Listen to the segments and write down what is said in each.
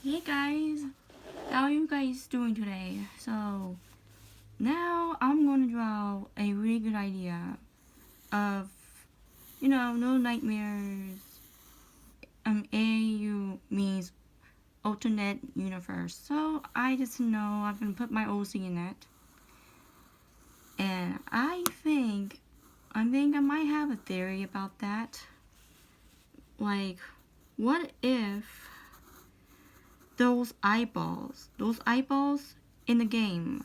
Hey guys, how are you guys doing today? So now I'm gonna draw a really good idea of, no nightmares. AU means alternate universe. So I just know I'm gonna put my OC in it, and I think I might have a theory about that. Like, what if those eyeballs in the game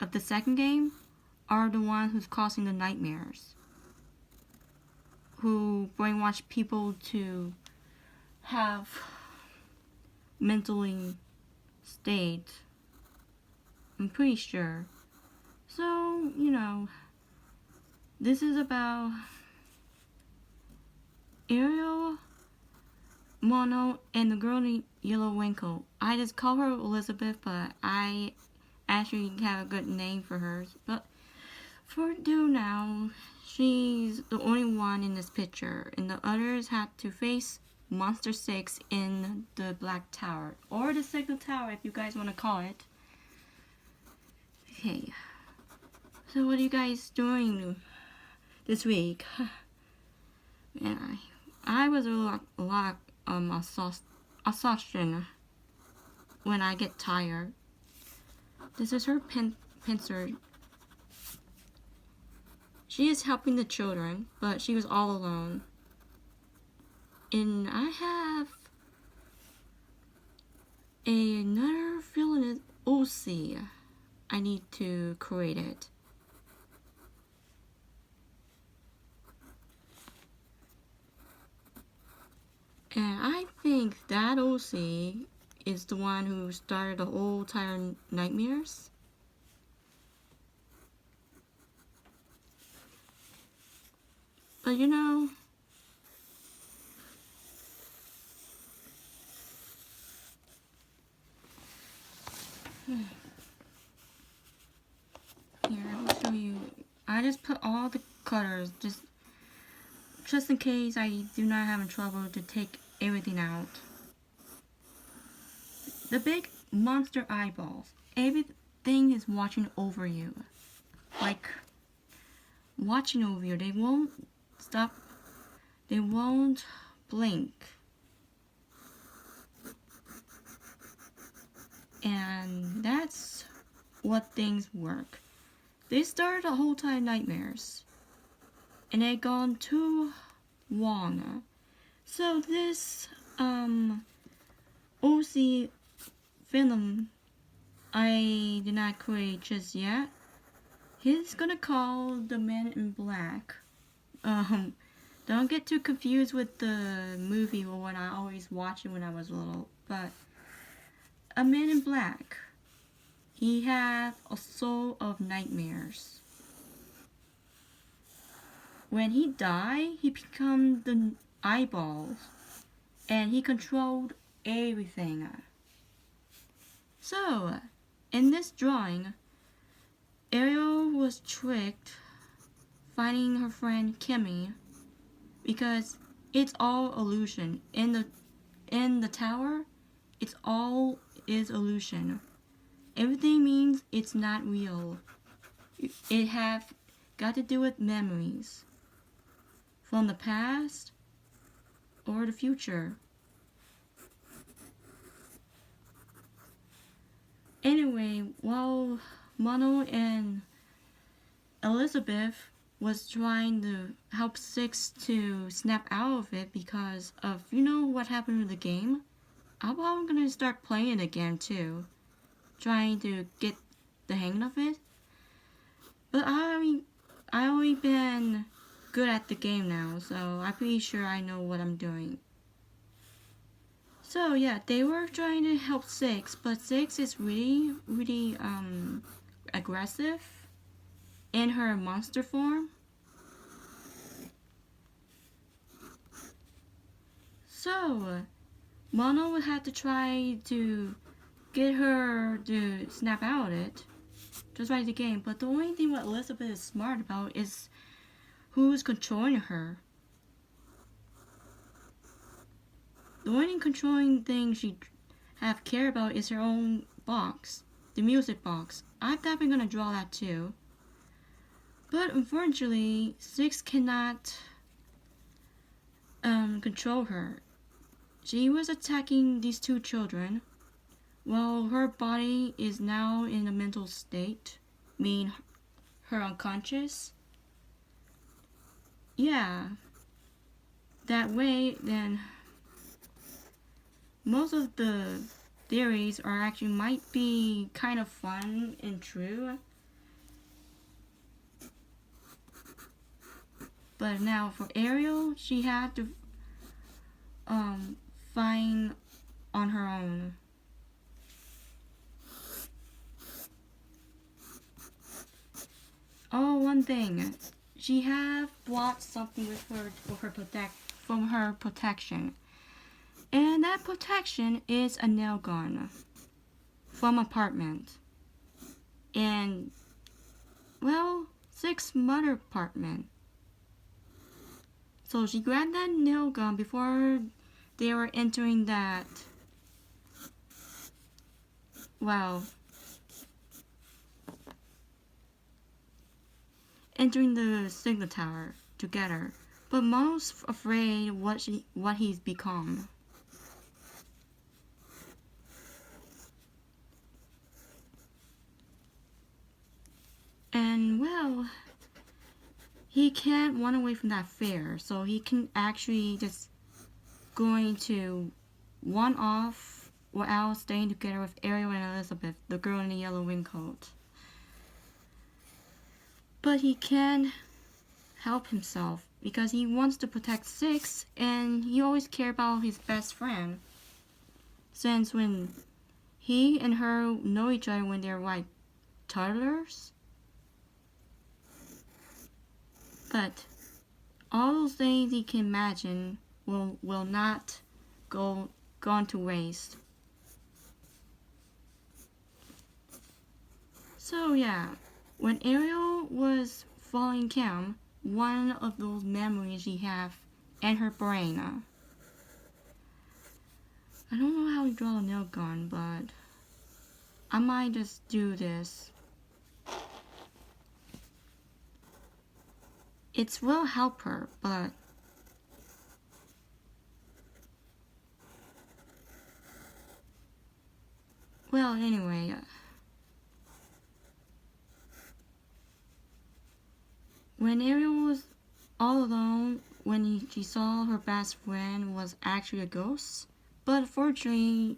of the second game are the ones who's causing the nightmares, who brainwash people to have mentally state. I'm pretty sure. So, this is about Ariel, Mono, and the girl in Yellow Winkle. I just call her Elizabeth, but I actually have a good name for her. But for now, she's the only one in this picture, and the others had to face Monster 6 in the Black Tower, or the Signal Tower if you guys want to call it. Okay, so what are you guys doing this week? Man, I was a lot exhaustion when I get tired. This is her pincer. She is helping the children, but she was all alone. And I have another feeling OC. I need to create it. And I think that OC is the one who started the whole entire nightmares. But here, I will show you. I just put all the colors just in case I do not have trouble to take everything out. The big monster eyeballs. Everything is watching over you. Like, watching over you. They won't stop. They won't blink. And that's what things work. They started the whole time nightmares. And they gone too long. So this OC film I did not create just yet. He's gonna call the Man in Black. Don't get too confused with the movie or what I always watched when I was little. But a Man in Black. He had a soul of nightmares. When he died, he became the eyeballs, and he controlled everything. So, in this drawing, Ariel was tricked finding her friend Kimmy because it's all illusion. In the tower, it's all is illusion. Everything means it's not real. It have got to do with memories from the past or the future. Anyway, while Mono and Elizabeth was trying to help Six to snap out of it because of, what happened with the game, I'm probably going to start playing it again too, trying to get the hang of it. But I already been good at the game now, so I'm pretty sure I know what I'm doing. So yeah, they were trying to help Six, but Six is really aggressive in her monster form. So Mono would have to try to get her to snap out of it, just like the game. But the only thing what Elizabeth is smart about is who's controlling her. The only controlling thing she have cared about is her own box, the music box. I'm definitely gonna draw that too. But unfortunately, Six cannot control her. She was attacking these two children while her body is now in a mental state, meaning her unconscious. Yeah, that way then most of the theories are actually might be kind of fun and true. But now for Ariel, she had to find on her own. Oh, one thing. She have brought something with her from her protection. And that protection is a nail gun from apartment. And well, Six mother apartment. So she grabbed that nail gun before they were entering that, well, entering the signal tower together. But Mom's afraid what he's become. And well, he can't run away from that fear, so he can actually just going to one off without staying together with Ariel and Elizabeth, the girl in the yellow raincoat. But he can't help himself because he wants to protect Six, and he always cared about his best friend. Since when he and her know each other when they're like toddlers. But all those things he can imagine will not gone to waste. So yeah, when Ariel was falling calm, one of those memories she have in her brain. I don't know how to draw a nail gun, but I might just do this. It will help her, but well, anyway. When Ariel was all alone, when she saw her best friend was actually a ghost, but fortunately,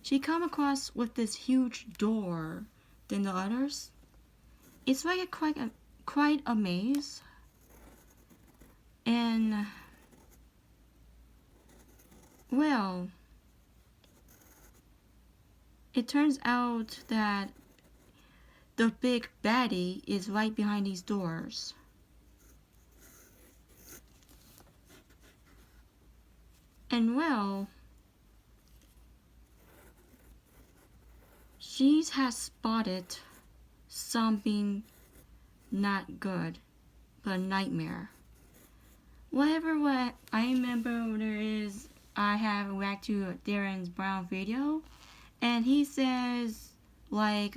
she come across with this huge door than the others. It's like quite a maze. And well, it turns out that the big baddie is right behind these doors. And well, she has spotted something not good, but a nightmare. What I remember there is, I have react to Darren's Brown video, and he says like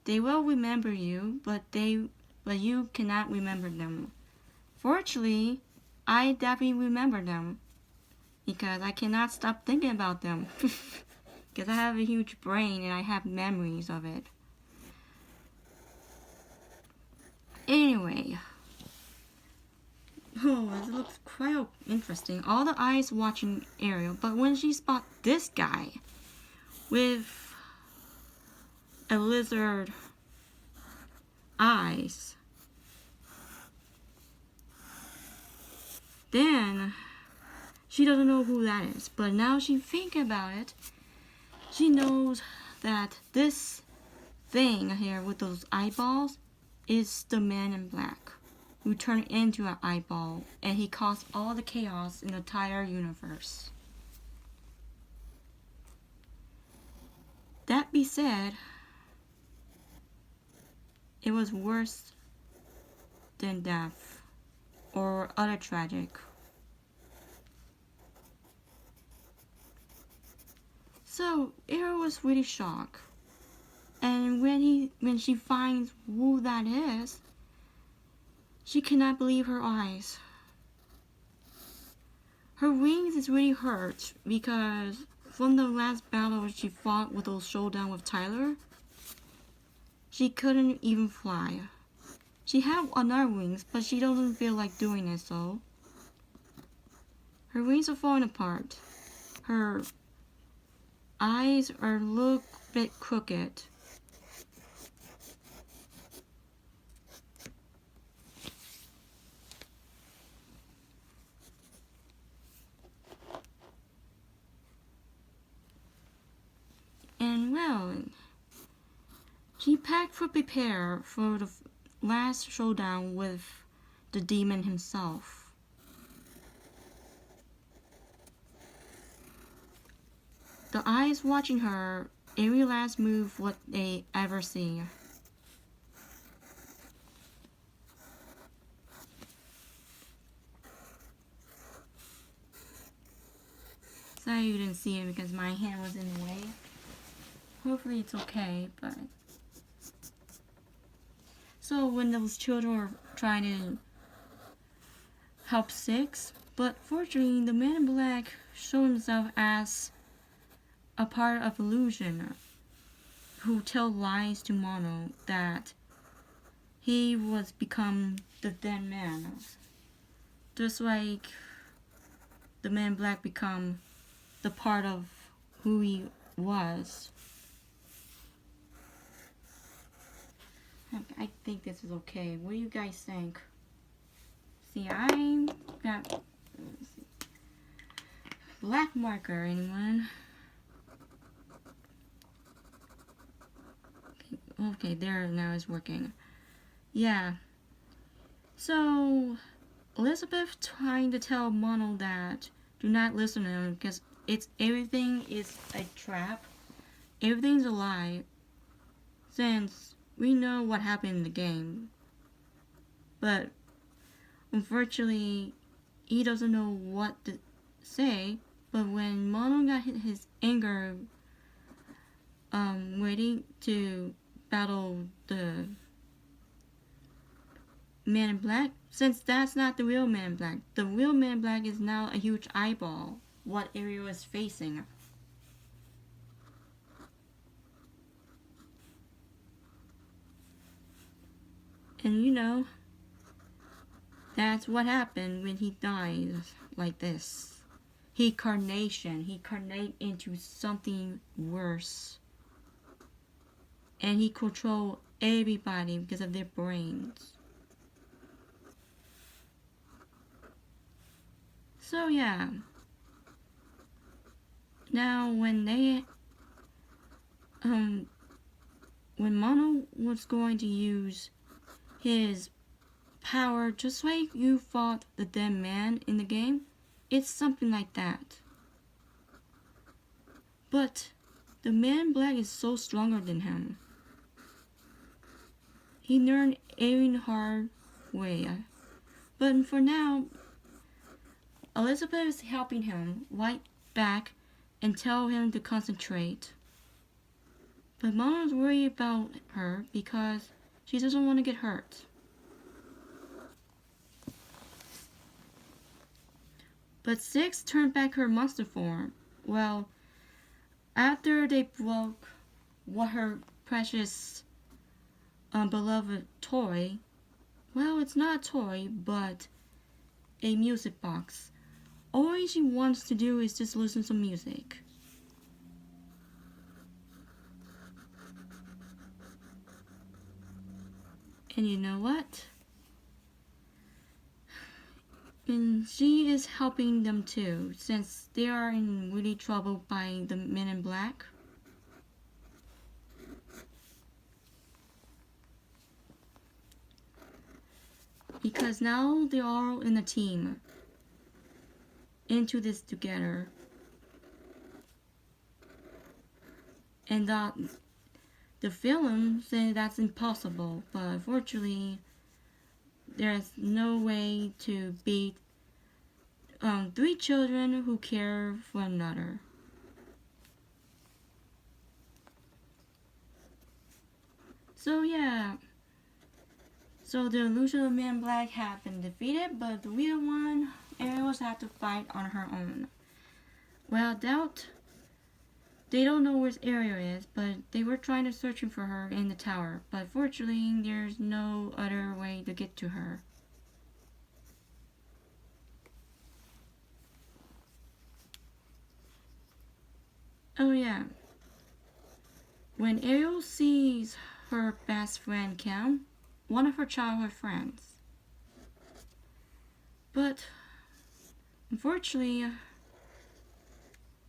they will remember you, but you cannot remember them. Fortunately, I definitely remember them because I cannot stop thinking about them because I have a huge brain and I have memories of it. Anyway. Oh, it looks quite interesting. All the eyes watching Ariel, but when she spot this guy with a lizard eyes, then she doesn't know who that is. But now she thinking about it, she knows that this thing here with those eyeballs is the Man in Black, who turned into an eyeball, and he caused all the chaos in the entire universe. That be said, it was worse than death or other tragic. So Ariel was really shocked. And when she finds who that is, she cannot believe her eyes. Her wings is really hurt because from the last battle she fought with those showdown with Tyler, she couldn't even fly. She had another wings, but she doesn't feel like doing it, so her wings are falling apart. Her eyes are look a bit crooked. And well, she packed for prepare for the last showdown with the demon himself. The eyes watching her every last move what they ever see. Sorry you didn't see it because my hand was in the way. Hopefully it's okay, but... So when those children were trying to help Six, but fortunately the man in black showed himself as a part of illusion who tell lies to Mono that he was become the dead man. Just like the man in black become the part of who he was. I think this is okay. What do you guys think? See, I got black marker, anyone? Okay, there now it's working. Yeah. So Elizabeth trying to tell Mono that do not listen to him because everything is a trap. Everything's a lie. Since we know what happened in the game. But unfortunately he doesn't know what to say. But when Mono got his anger waiting to battle the Man in Black, since that's not the real Man in Black. The real Man in Black is now a huge eyeball, what Ariel is facing. And you know, that's what happened when he died like this. He carnate into something worse. And he controlled everybody because of their brains. So yeah. Now when when Mono was going to use his power just like you fought the dead man in the game, it's something like that. But the Man in Black is so stronger than him. He learned every hard way. But for now, Elizabeth is helping him fight back and tell him to concentrate. But Mono's worried about her because she doesn't want to get hurt. But Six turned back her monster form. Well, after they broke what her precious beloved toy, well, it's not a toy, but a music box. All she wants to do is just listen to music. And you know what? And she is helping them too, since they are in really trouble by the Men in Black. Because now they're all in a team. Into this together. And the film said that's impossible, but unfortunately there's no way to beat 3 children who care for another. So yeah. So the illusion of Man in Black have been defeated, but the real one, Ariel was had to fight on her own. Well, they don't know where Ariel is, but they were trying to searching for her in the tower. But fortunately, there's no other way to get to her. Oh yeah. When Ariel sees her best friend Kim, one of her childhood friends. But unfortunately,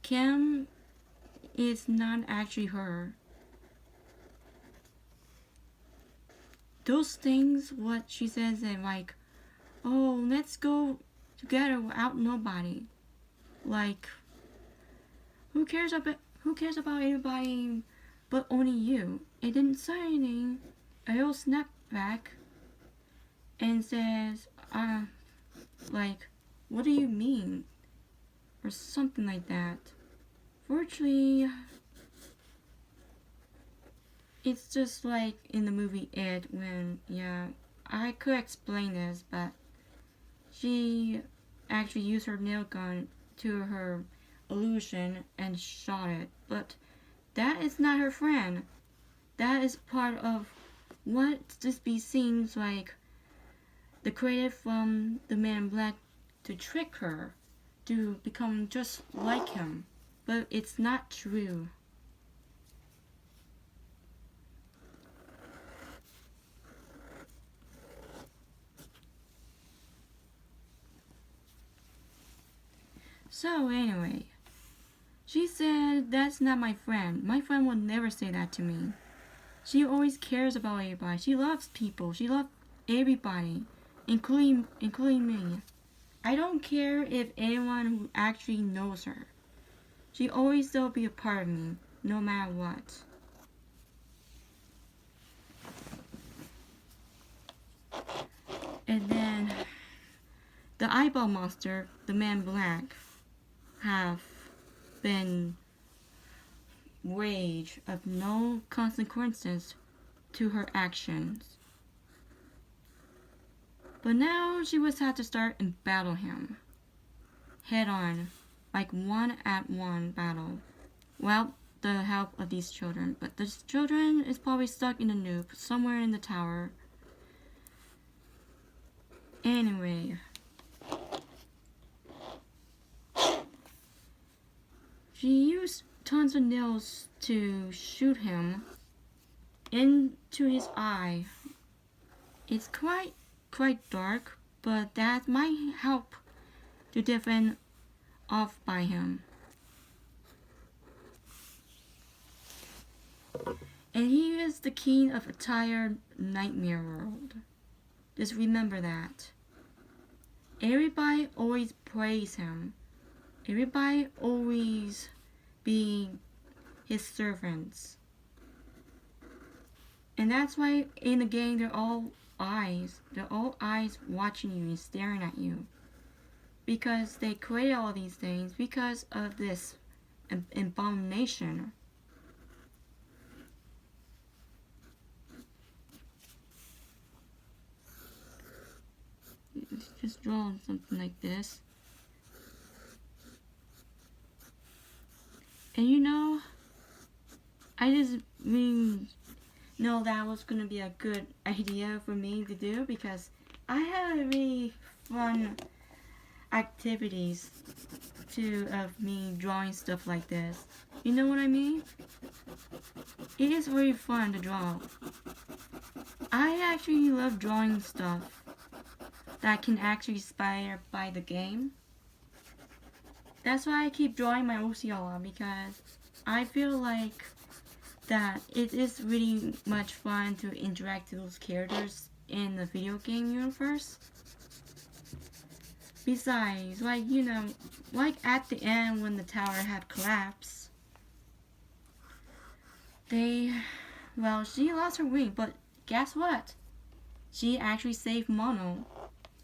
Kim is not actually her. Those things, what she says, that like, oh, let's go together without nobody. Like, who cares about anybody but only you? It didn't say anything. Ariel snapped back and says, like, what do you mean? Or something like that. Fortunately, it's just like in the movie It, when, yeah, I could explain this, but she actually used her nail gun to her illusion and shot it. But that is not her friend. That is part of what this be seems like the creative from the Man in Black to trick her to become just like him. But it's not true. So anyway, she said, that's not my friend. My friend would never say that to me. She always cares about everybody. She loves people. She loves everybody, including me. I don't care if anyone who actually knows her. She always will be a part of me, no matter what. And then the eyeball monster, the Man in Black, have been rage of no consequences to her actions. But now she was had to start and battle him head on, like one-at-one battle. Well, the help of these children, but the children is probably stuck in the noob somewhere in the tower. Anyway, she used tons of nails to shoot him into his eye. It's quite dark, but that might help to defend off by him. And he is the king of a entire nightmare world. Just remember that. Everybody always praise him. Everybody always be his servants. And that's why in the game they're all eyes. They're all eyes watching you and staring at you. Because they create all these things because of this abomination. Just draw something like this. And you know, I just really know that was gonna be a good idea for me to do because I had really fun activities of me drawing stuff like this. You know what I mean? It is very fun to draw. I actually love drawing stuff that can actually inspire by the game. That's why I keep drawing my OCR because I feel like that it is really much fun to interact with those characters in the video game universe. Besides, like, you know, like at the end when the tower had collapsed, well, she lost her wing, but guess what? She actually saved Mono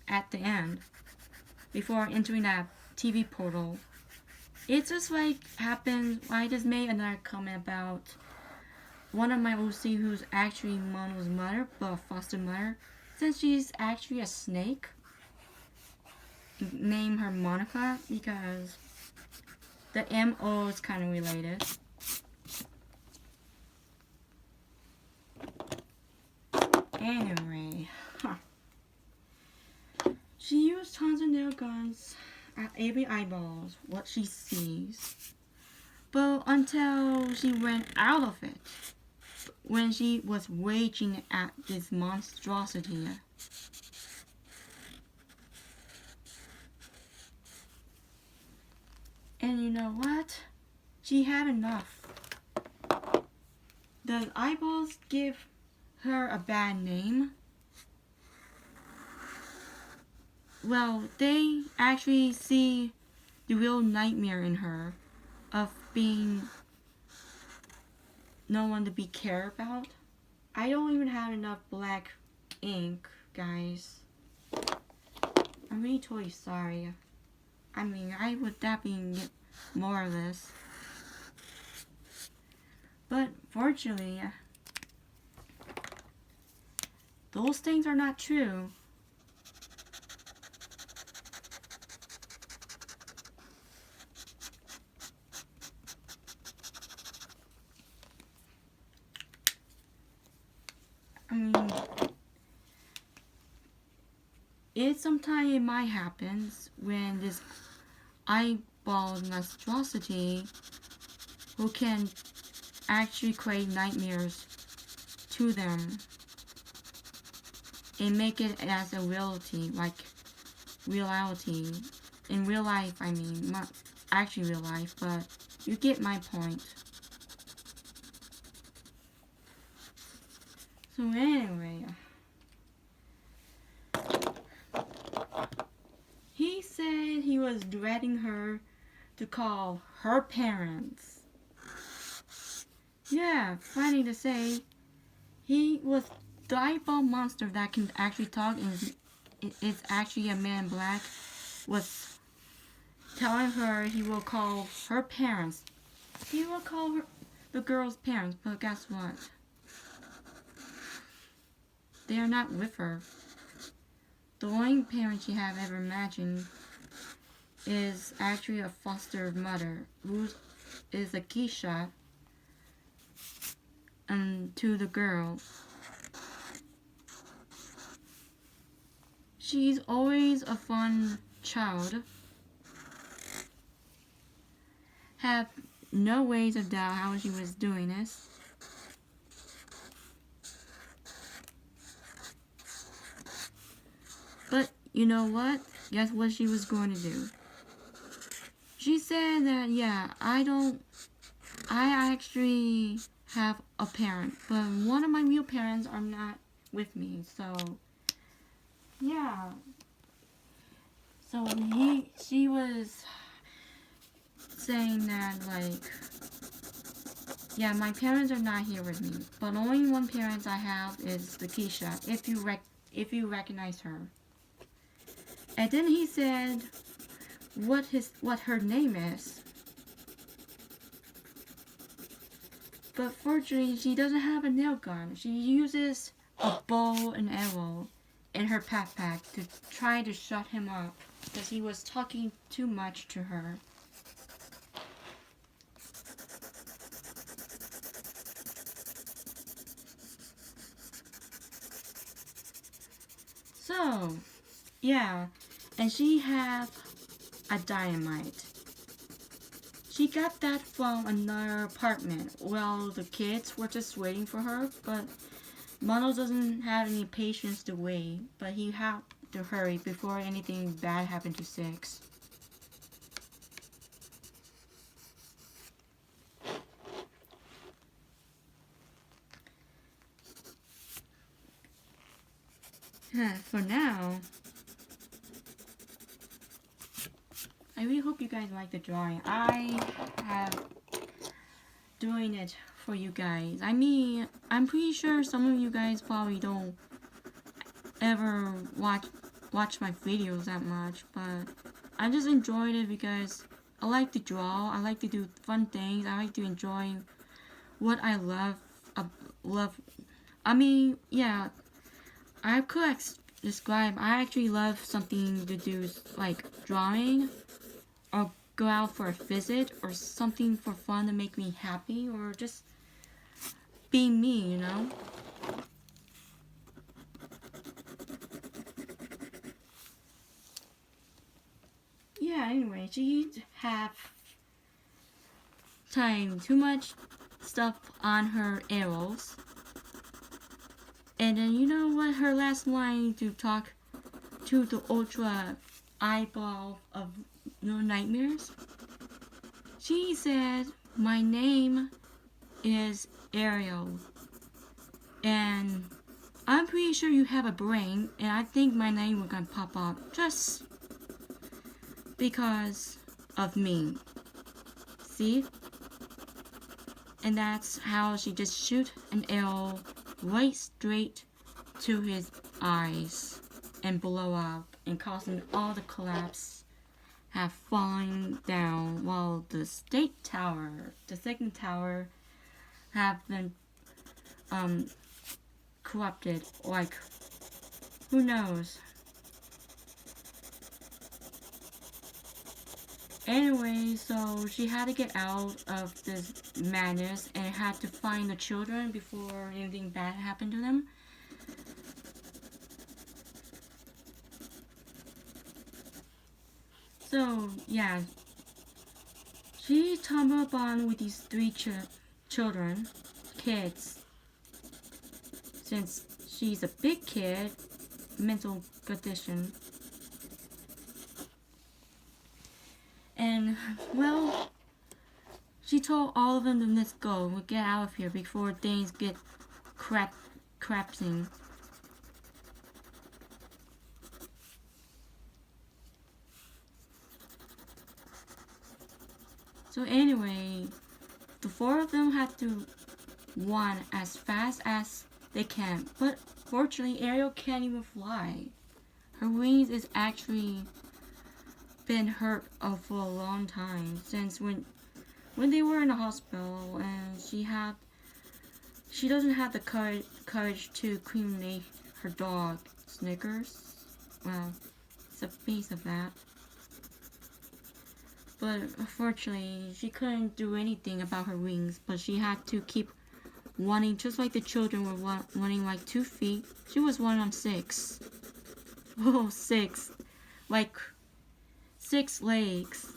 at the end before entering that TV portal. It just like happened. I just made another comment about one of my OC who's actually Mono's mother, but foster mother, since she's actually a snake, name her Monica because the MO is kind of related. Anyway, she used tons of nail guns at every eyeballs, what she sees. But until she ran out of it, when she was raging at this monstrosity. And you know what? She had enough. The eyeballs give her a bad name. Well, they actually see the real nightmare in her of being no one to be cared about. I don't even have enough black ink, guys. I'm really totally sorry. I mean, I would definitely get more of this. But fortunately, those things are not true. I mean, sometimes it might happen when this eyeball monstrosity who can actually create nightmares to them and make it as a reality, like reality. In real life, I mean, not actually real life, but you get my point. So anyway, he said he was dreading her to call her parents. Yeah, funny to say, he was the eyeball monster that can actually talk and it's actually a man in black, was telling her he will call her parents. He will call her, the girl's parents, but guess what? They are not with her. The only parent she have ever imagined is actually a foster mother, who is a geisha, and to the girl. She's always a fun child. Have no ways of doubt how she was doing this. But you know what? Guess what she was going to do? She said that, yeah, I actually have a parent, but one of my real parents are not with me, so, yeah. So she was saying that, like, yeah, my parents are not here with me, but only one parent I have is the Keisha, if you recognize her. And then he said what her name is. But fortunately, she doesn't have a nail gun. She uses a bow and arrow in her backpack to try to shut him up because he was talking too much to her. So, yeah, and she had a dynamite. She got that from another apartment while the kids were just waiting for her, but Mono doesn't have any patience to wait, but he had to hurry before anything bad happened to Six. For now, I really hope you guys like the drawing. I have doing it for you guys. I mean, I'm pretty sure some of you guys probably don't ever watch my videos that much, but I just enjoyed it because I like to draw. I like to do fun things. I like to enjoy what I love love. I mean, yeah, I could describe. I actually love something to do like drawing, or go out for a visit, or something for fun to make me happy, or just being me, you know. Yeah. Anyway, she have time too much stuff on her arrows. And then you know what her last line to talk to the ultra eyeball of no nightmares? She said, "My name is Ariel, and I'm pretty sure you have a brain, and I think my name will gonna pop up just because of me. See?" And that's how she just shoot an arrow right straight to his eyes and blow up and causing all the collapse have fallen down, while the state tower, the second tower, have been corrupted. Like, who knows? Anyway, so she had to get out of this madness and had to find the children before anything bad happened to them. So, yeah, she tumbled upon with these three kids, since she's a big kid, mental condition. And, well, she told all of them to let's go, we'll get out of here before things get crapsing. So anyway, the four of them had to run as fast as they can. But fortunately, Ariel can't even fly. Her wings is actually been hurt for a long time, since when they were in the hospital, and she doesn't have the courage to cremate her dog Snickers. Well, it's a piece of that. But unfortunately, she couldn't do anything about her wings, but she had to keep running, just like the children were running like 2 feet. She was running on 6. Oh, 6. Like 6 legs.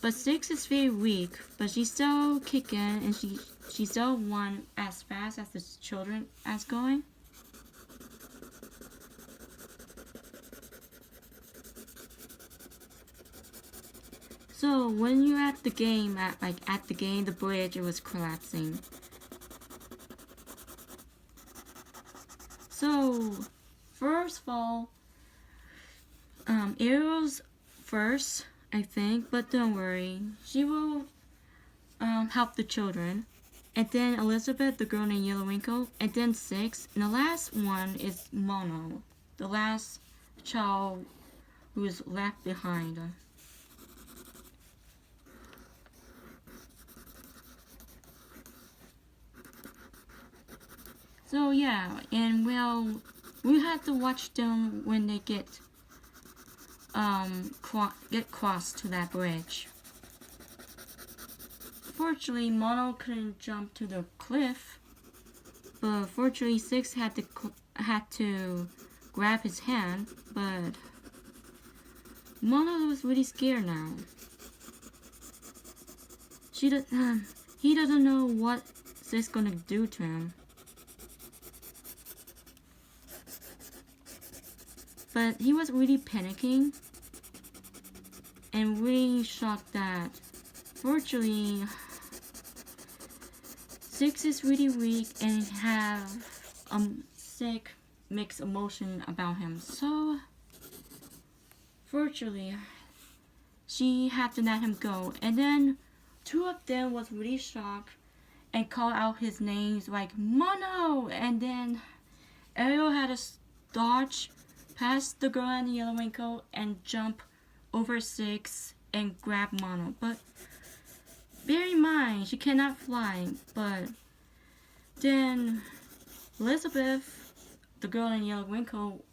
But 6 is very weak, but she's still kicking, and she still run as fast as the children as going. So when you're at the game, the bridge, it was collapsing. So first of all, Ariel's first, I think, but don't worry, she will help the children. And then Elizabeth, the girl named Yellow Winkle, and then 6, and the last one is Mono, the last child who is left behind. So yeah, and well, we had to watch them when they get crossed to that bridge. Fortunately, Mono couldn't jump to the cliff, but fortunately 6 had to grab his hand. But Mono was really scared now. He doesn't know what 6 gonna do to him. But he was really panicking and really shocked that, fortunately, 6 is really weak and have sick mixed emotion about him. So, fortunately, she had to let him go. And then 2 of them was really shocked and called out his names like Mono. And then Ariel had to dodge past the girl in the yellow raincoat and jump over 6 and grab Mono. But bear in mind, flying. She cannot fly. But then Elizabeth, the girl in yellow winkle,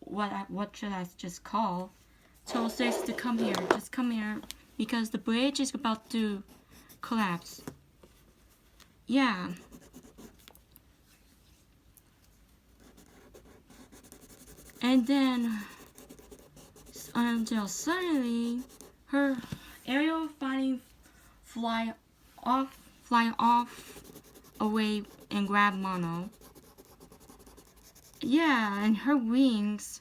what should I just call, told Six to come here. Just come here because the bridge is about to collapse. Yeah. And then until suddenly her Ariel finally fly off away and grab Mono. Yeah, and her wings,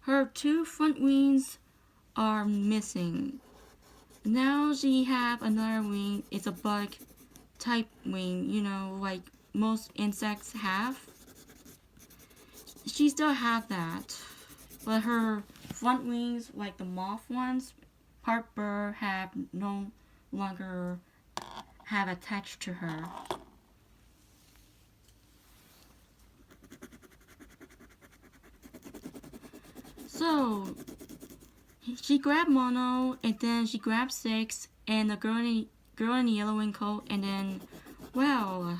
her two front wings are missing. Now she have another wing. It's a bug type wing, you know, like most insects have. She still have that, but her front wings, like the moth ones, part bird, have no longer have attached to her. So she grabbed Mono, and then she grabbed Six, and the girl in the yellow wing coat, and then, well,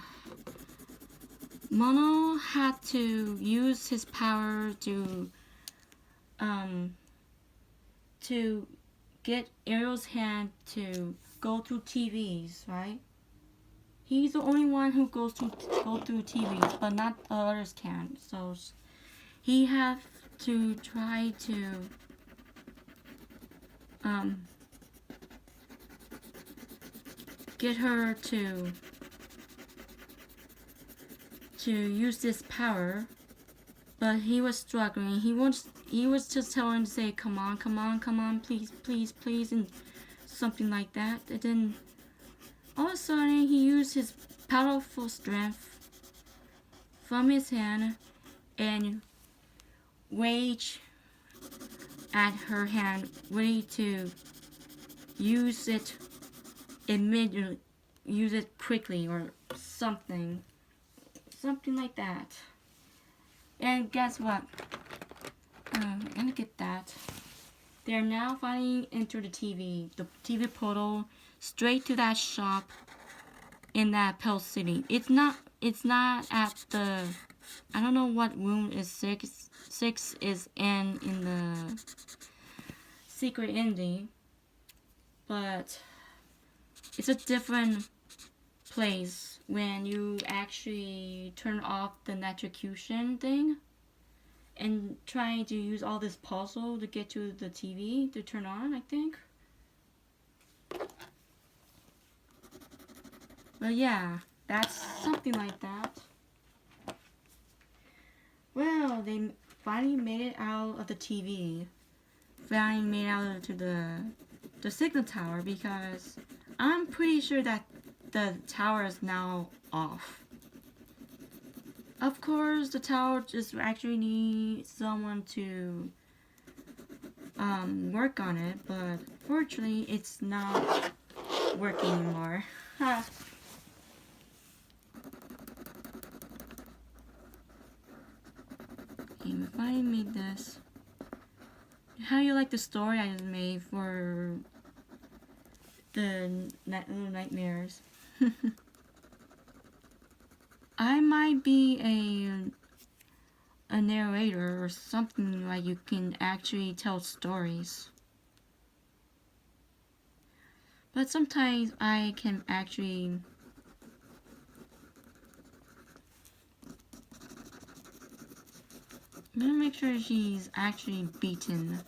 Mono had to use his power to get Ariel's hand to go through TVs, right? He's the only one who go through TVs, but not the others can. So he have to try to get her to use this power, but he was struggling. He was just telling to say, come on, please, and something like that. And then all of a sudden he used his powerful strength from his hand and rage at her hand, ready to use it immediately, use it quickly or something like that. And guess what? I'm gonna get that. They're now flying into the TV portal, straight to that shop in that Pell City. It's not at the, I don't know what room is Six is in the secret ending, but it's a different place when you actually turn off the electrocution thing and trying to use all this puzzle to get to the TV to turn on, I think. But yeah, that's something like that. Well, they finally made it out of the TV. Finally made it out to the signal tower, because I'm pretty sure that the tower is now off. Of course, the tower just actually needs someone to work on it, but fortunately, it's not working anymore. Okay, we finally made this. How do you like the story I just made for the little nightmares? I might be a narrator or something, like you can actually tell stories. But sometimes I can actually I'm gonna make sure she's actually beaten.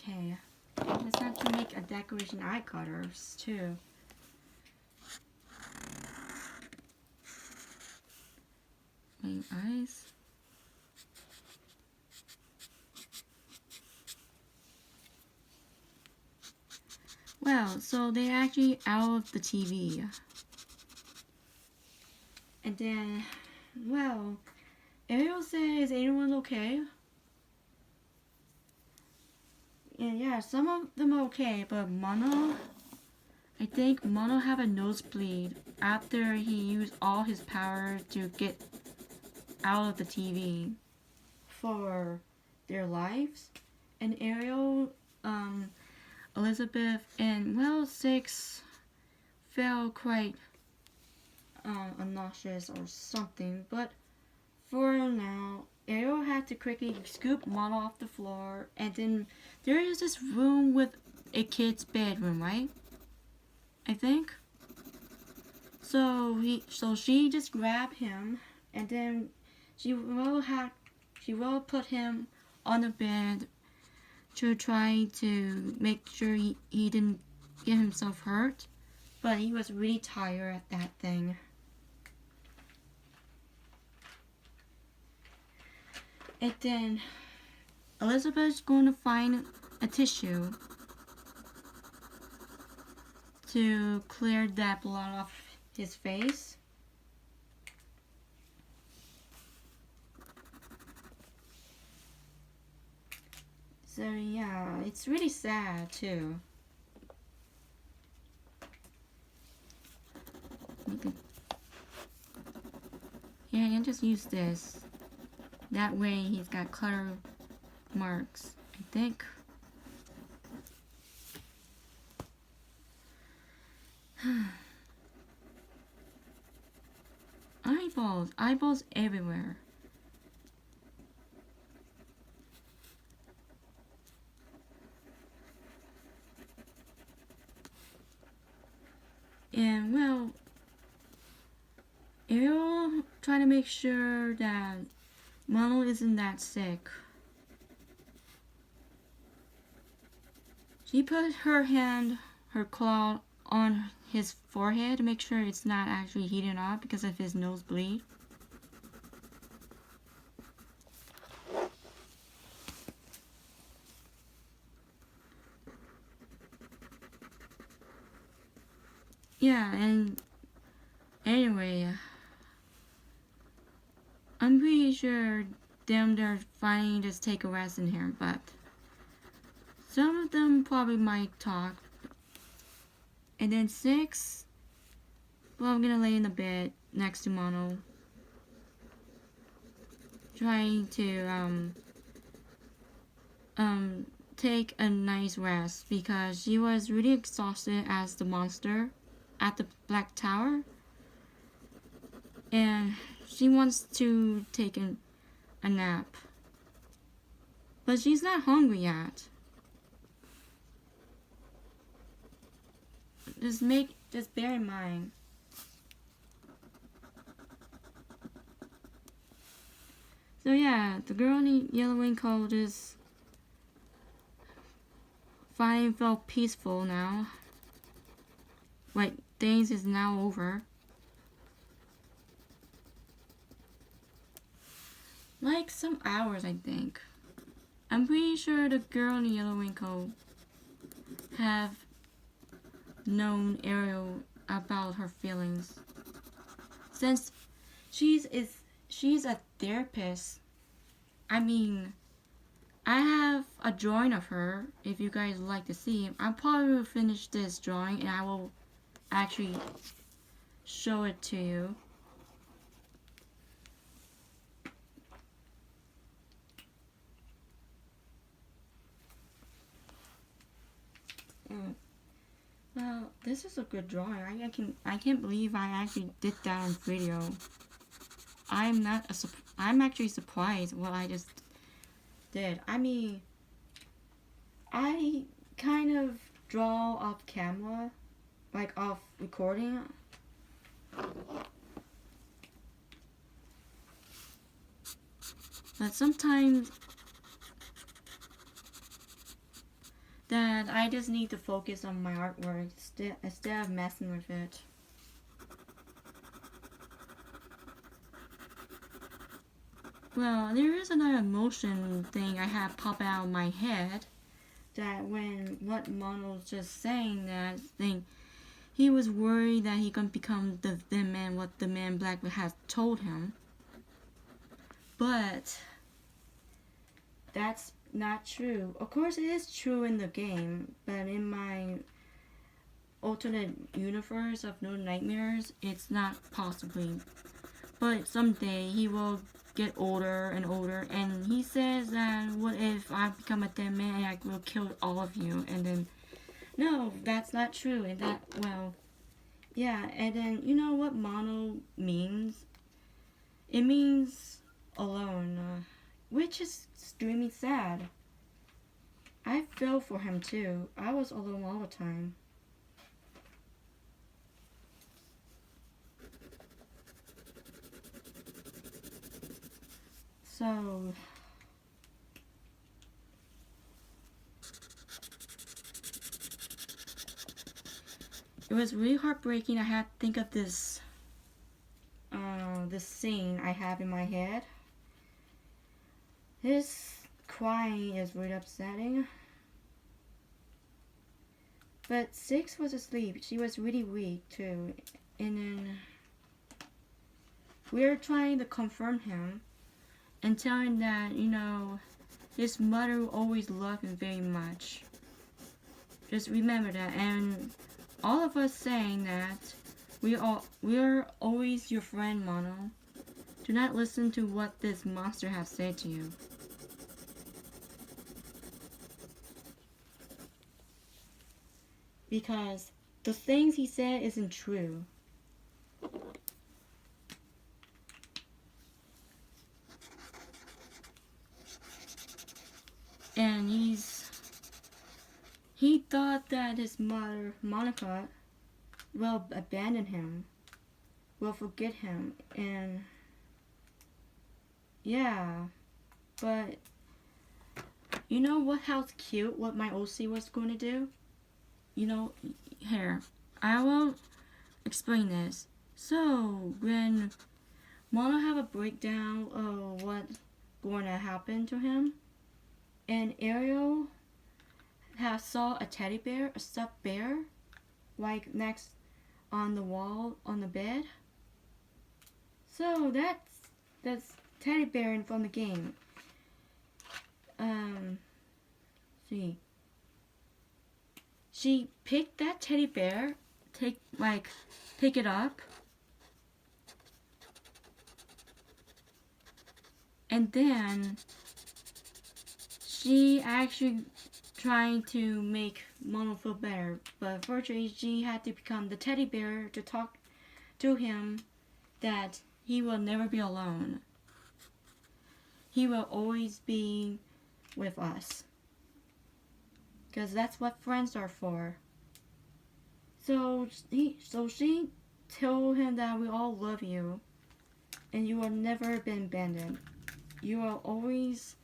Okay, let's have to make a decoration eye cutters too. My eyes. Well, so they're actually out of the TV. And then, well, Ariel says, "Anyone okay?" And yeah, some of them are okay, but Mono, I think Mono have a nosebleed after he used all his power to get out of the TV for their lives. And Ariel, Elizabeth, and well, 6 felt quite obnoxious or something. But for now, Ariel had to quickly scoop Mono off the floor, and then there is this room with a kid's bedroom, right? I think. So she just grabbed him, and then she will put him on the bed to try to make sure he didn't get himself hurt, but he was really tired at that thing. And then Elizabeth's going to find a tissue to clear that blood off his face. So yeah, it's really sad too. Yeah, I can just use this. That way he's got color marks, I think. Eyeballs everywhere. And well, Ariel trying to make sure that Mono isn't that sick. She put her claw on his forehead to make sure it's not actually heating up because of his nosebleed. Yeah, and anyway, I'm pretty sure they're finally just take a rest in here, but some of them probably might talk. And then 6, well, I'm gonna lay in the bed next to Mono, trying to take a nice rest because she was really exhausted as the monster at the Black Tower, and she wants to take a nap, but she's not hungry yet. Just bear in mind. So yeah, the girl in the yellow raincoat is finally felt peaceful now. Like things is now over. Like some hours, I think. I'm pretty sure the girl in the yellow raincoat have known Ariel about her feelings, since she's a therapist. I mean, I have a drawing of her if you guys would like to see. I'll probably finish this drawing and I will actually show it to you. Well, this is a good drawing. I can't believe I actually did that on video. I'm actually surprised what I just did. I mean, I kind of draw off camera, like off recording. But sometimes that I just need to focus on my artwork instead of messing with it. Well, there is another emotion thing I have pop out of my head, that when what Mono's just saying, that thing, he was worried that he couldn't become the man what the man Black has told him. But that's not true. Of course it is true in the game, but in my alternate universe of No Nightmares, it's not possibly. But someday he will get older and older, and he says that what if I become a dead man and I will kill all of you, and then no, that's not true, and that, well, yeah, and then you know what mono means? It means alone, which is extremely sad. I feel for him too. I was alone all the time. So it was really heartbreaking. I had to think of this scene I have in my head. His crying is really upsetting. But Six was asleep. She was really weak too. And then we were trying to confirm him and tell him that, you know, his mother always loved him very much. Just remember that. And all of us saying that we are always your friend, Mono. Do not listen to what this monster has said to you. Because the things he said isn't true. And he thought that his mother, Monica, will abandon him, will forget him, and yeah, but you know what, how cute what my OC was going to do? You know, here, I will explain this. So, when Mono have a breakdown of what's going to happen to him, and Ariel saw a teddy bear, a stuffed bear, like next on the wall on the bed. So that's teddy bear from the game. See. She picked that teddy bear, pick it up, and then she actually trying to make Mono feel better, but unfortunately she had to become the teddy bear to talk to him that he will never be alone. He will always be with us. Because that's what friends are for. So she told him that we all love you and you will never be abandoned. You will always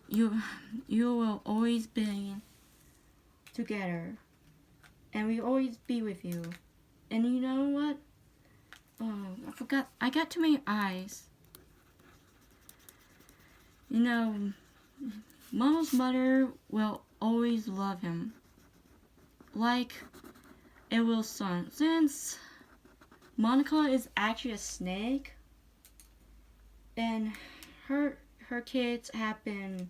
you will always be together, and we always be with you. And you know what? Oh, I forgot. I got too many eyes. You know, Mono's mother will always love him, like Ariel's son. Since Monica is actually a snake, and her kids have been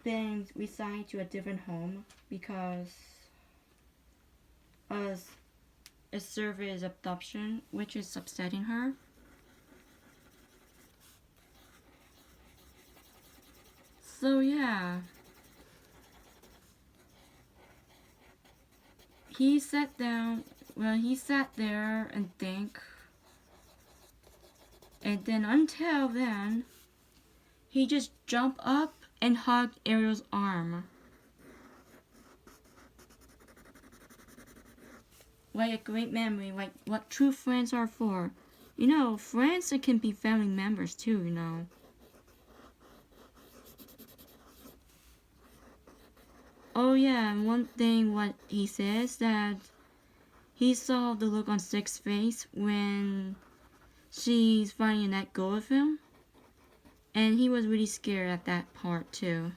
reassigned to a different home because of a service adoption, which is upsetting her. So yeah, he sat down. Well, he sat there and think, and then until then, he just jumped up and hugged Ariel's arm. Like a great memory, like what true friends are for. You know, friends can be family members too, you know. Oh yeah, and one thing what he says that he saw the look on Six's face when she's finally let go of him. And he was really scared at that part too.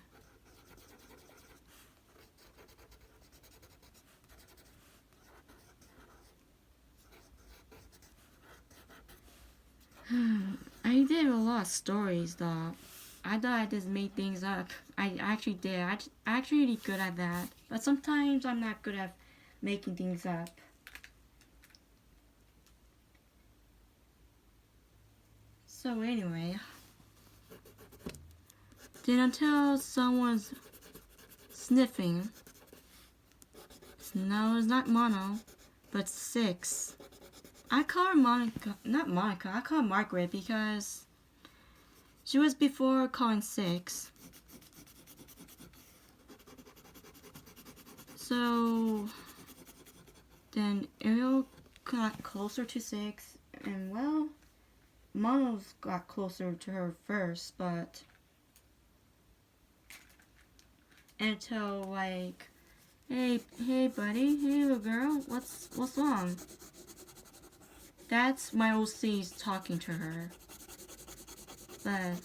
I did a lot of stories though. I thought I just made things up. I actually did. I'm actually really good at that. But sometimes I'm not good at making things up. So anyway, then until someone's sniffing. No, it's not Mono, but 6. I call her Monica, not Monica, I call her Margaret because she was before calling 6. So then Ariel got closer to 6, and well, Mono's got closer to her first, but until like, hey buddy, hey little girl, what's wrong? That's my OC's talking to her. But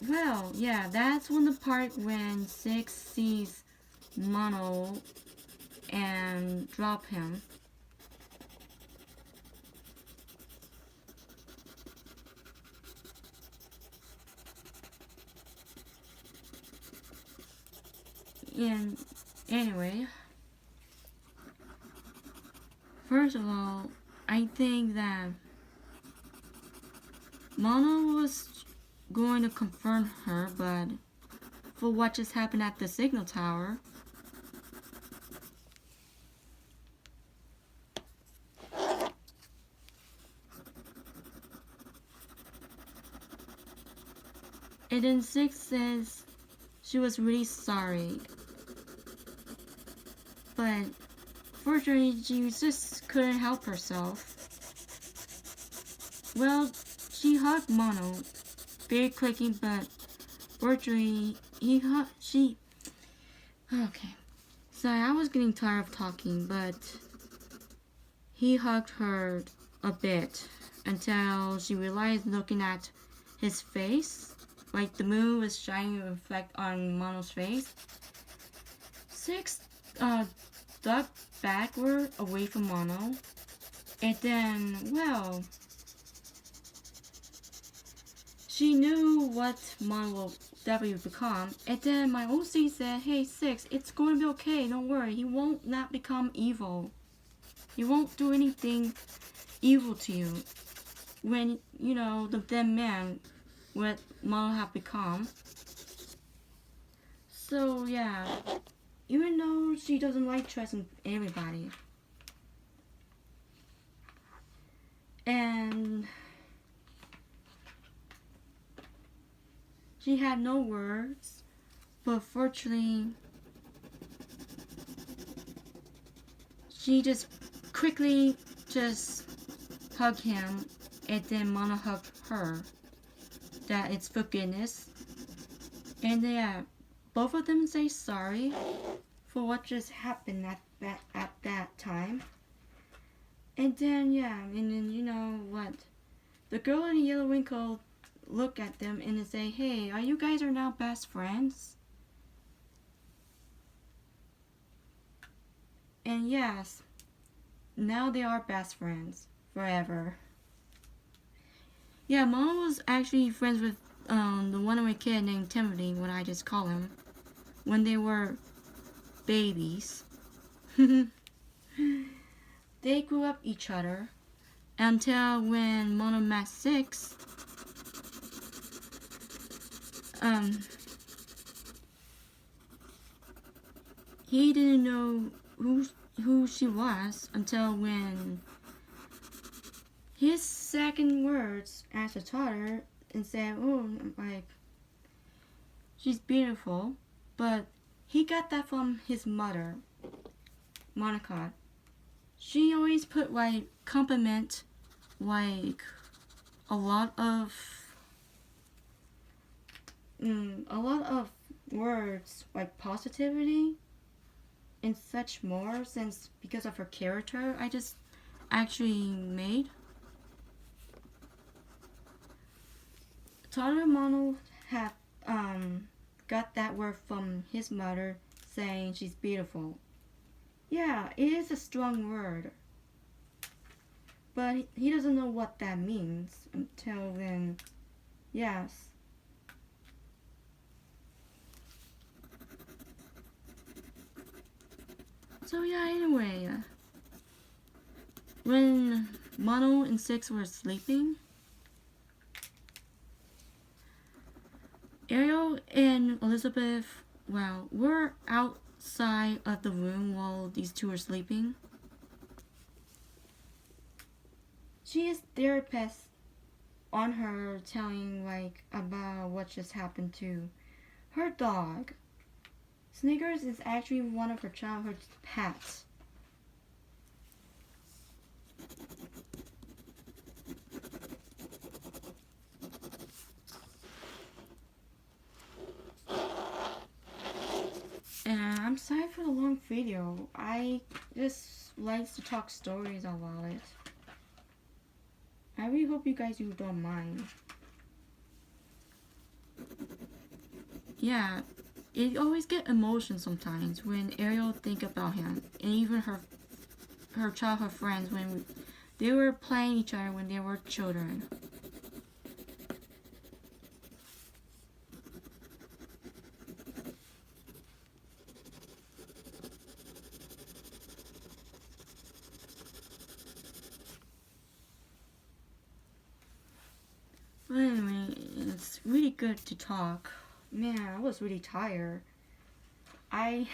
well, yeah, that's when the part when 6 sees Mono and drop him. And anyway, first of all, I think that Mono was going to confront her, but for what just happened at the signal tower, and then 6 says she was really sorry, but fortunately she just couldn't help herself. Well, she hugged Mono, very quickly, but fortunately okay. Sorry, I was getting tired of talking, but he hugged her a bit until she realized, looking at his face, like the moon was shining a reflect on Mono's face. 6 ducked backward away from Mono, and then, well, she knew what Mono will definitely become, and then my OC said, hey 6, it's going to be okay, don't worry, he won't not become evil. He won't do anything evil to you. When, you know, the dead man, what Mono have become. So yeah, even though she doesn't like trusting everybody. And she had no words, but fortunately, she just quickly just hugged him, and then Mono hugged her. That it's forgiveness. And yeah, both of them say sorry for what just happened at that time. And then yeah, and then you know what? The girl in the yellow winkle look at them and say, hey, are you guys are now best friends? And yes, now they are best friends forever. Yeah, Mom was actually friends with the one-away kid named Timothy, what I just call him, when they were babies. They grew up each other until when Mono met 6. He didn't know who she was until when his second words as a daughter and said, oh, like, she's beautiful, but he got that from his mother, Monica. She always put like compliment, like a lot of words like positivity and such more, since because of her character I just actually made. Toddler Mono had got that word from his mother saying she's beautiful. Yeah, it is a strong word, but he doesn't know what that means until then. Yes. So yeah, anyway, when Mono and Six were sleeping, Ariel and Elizabeth, well, were outside of the room while these two were sleeping. She is therapist on her, telling like about what just happened to her dog. Snickers is actually one of her childhood pets. And I'm sorry for the long video. I just like to talk stories about it. I really hope you guys don't mind. Yeah, it always get emotion sometimes when Ariel think about him, and even her childhood friends when they were playing each other when they were children. But anyway, it's really good to talk. Man, I was really tired. I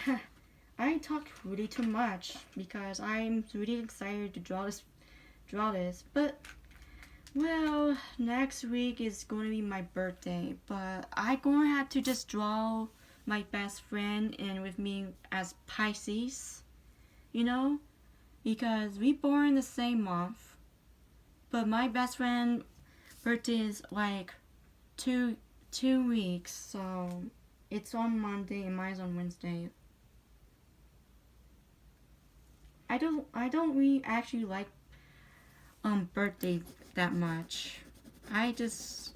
I talked really too much because I'm really excited to draw this. But well, next week is going to be my birthday, but I gonna have to just draw my best friend and with me as Pisces, you know, because we born the same month, but my best friend birthday is like two weeks, so it's on Monday and mine's on Wednesday. I don't really actually like birthday that much. I just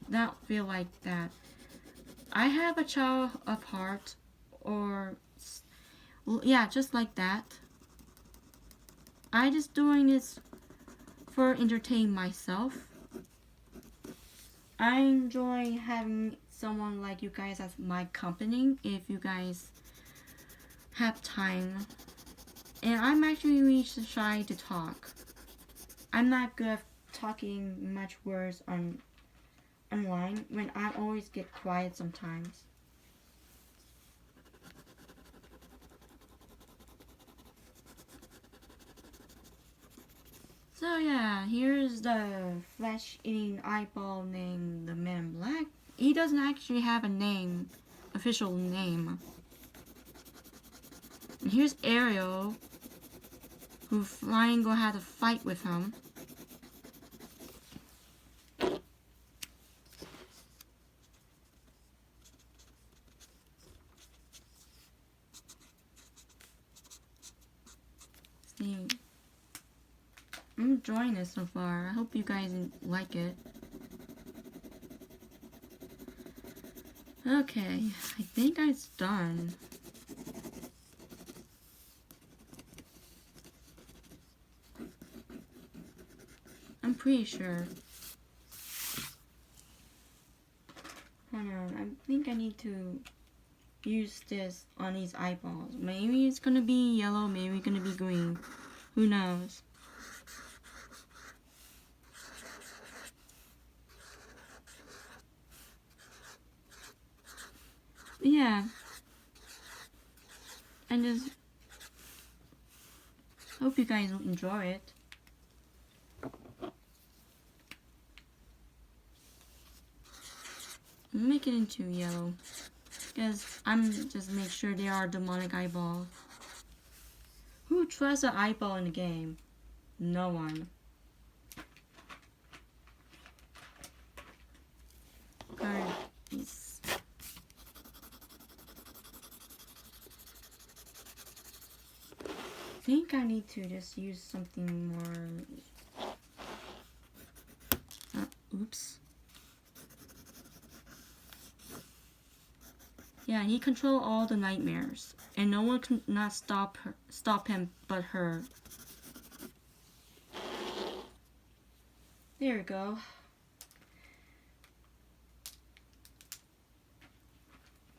not feel like that. I have a child of heart, or yeah, just like that. I just doing this for entertain myself. I enjoy having someone like you guys as my company if you guys have time. And I'm actually really shy to talk. I'm not good at talking much words online when I always get quiet sometimes. So yeah, here's the flesh-eating eyeball named the Man in Black. He doesn't actually have a name, official name. And here's Ariel, who Flying gonna have to fight with him. See, I'm enjoying this so far. I hope you guys like it. Okay, I think it's done. I'm pretty sure. Hold on, I think I need to use this on these eyeballs. Maybe it's gonna be yellow, maybe it's gonna be green. Who knows? Yeah. I just hope you guys will enjoy it. Make it into yellow, because I'm just make sure they are demonic eyeballs. Who trusts an eyeball in the game? No one. Alright, peace. I think I need to just use something more. Oops. Yeah, he controls all the nightmares, and no one can not stop him but her. There we go.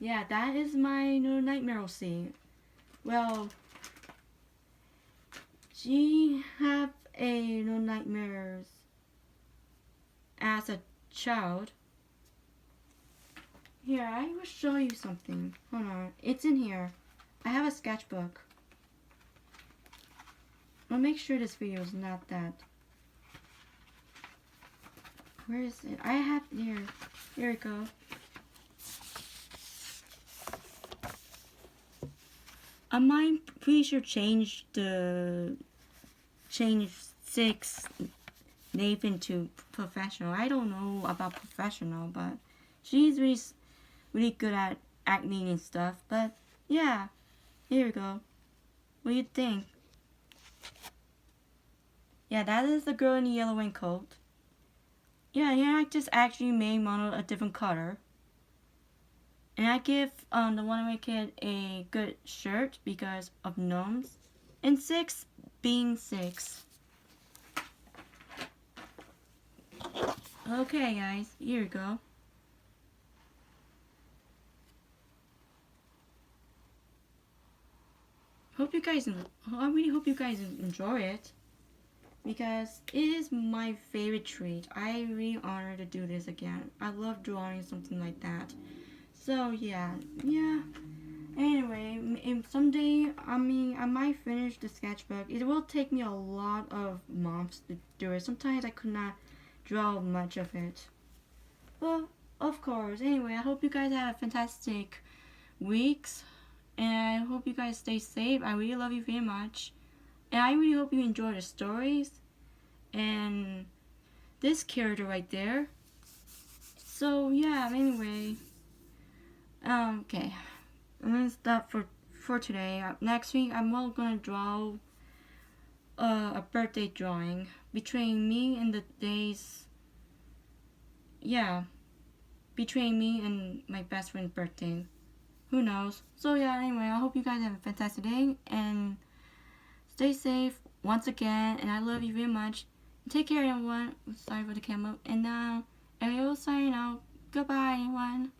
Yeah, that is my new nightmare scene. Well, she have a no nightmares as a child. Here, I will show you something. Hold on. It's in here. I have a sketchbook. I'll make sure this video is not that. Where is it? I have it here. Here we go. I might pretty sure change 6 Nathan to professional. I don't know about professional, but she's really good at acting and stuff. But yeah, here we go. What do you think? Yeah, that is the girl in the yellow raincoat. Yeah, I just actually made Mono a different color. And I give the one kid a good shirt because of gnomes. And 6 being 6. Okay guys, here we go. I really hope you guys enjoy it. Because it is my favorite treat. I really honored to do this again. I love drawing something like that. So yeah. Anyway, someday, I might finish the sketchbook. It will take me a lot of months to do it. Sometimes I could not draw much of it. Well, of course. Anyway, I hope you guys have fantastic weeks. And I hope you guys stay safe. I really love you very much. And I really hope you enjoy the stories. And this character right there. So yeah, anyway. Okay. I'm gonna stop for today. Next week I'm all gonna draw a birthday drawing between me and the days. Yeah, between me and my best friend's birthday. Who knows? So yeah, anyway, I hope you guys have a fantastic day and stay safe once again. And I love you very much. Take care, everyone. Sorry for the camera. And now, Ariel signing out. Goodbye, everyone.